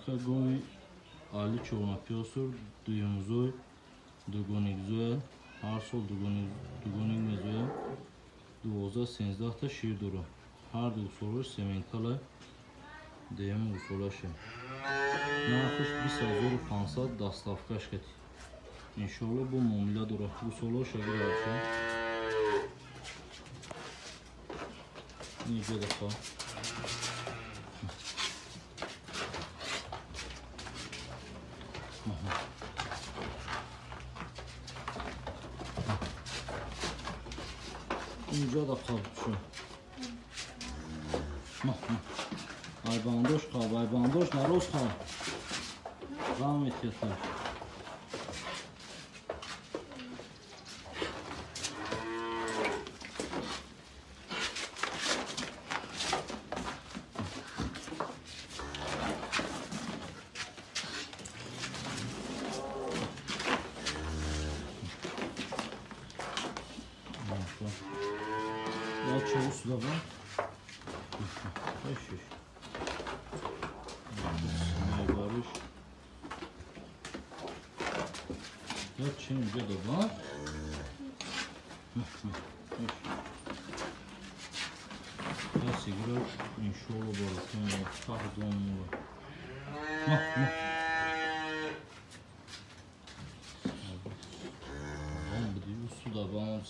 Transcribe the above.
Goy, Ali Човнопёсур, Дуюмзӯй, Дугуникзӯя, ҳар сол дугуник мезӯям, 12-13 та шир дорам. Ҳар ду усолаш сементала, деями усолаше. Нархаш 20500 доставкаш кати. Иншоалло бо муомила дора. Усолаш агар арша. Нижа дафа. اینجا دا قاب شو ای باندوش قاب ای باندوش نروز قاب غام اتیتر Çabuk suda var. Şiş. Ne varış? Ya Çince de var. Ya sigara inşallah balıkın pardon mu? Ama bu suda var.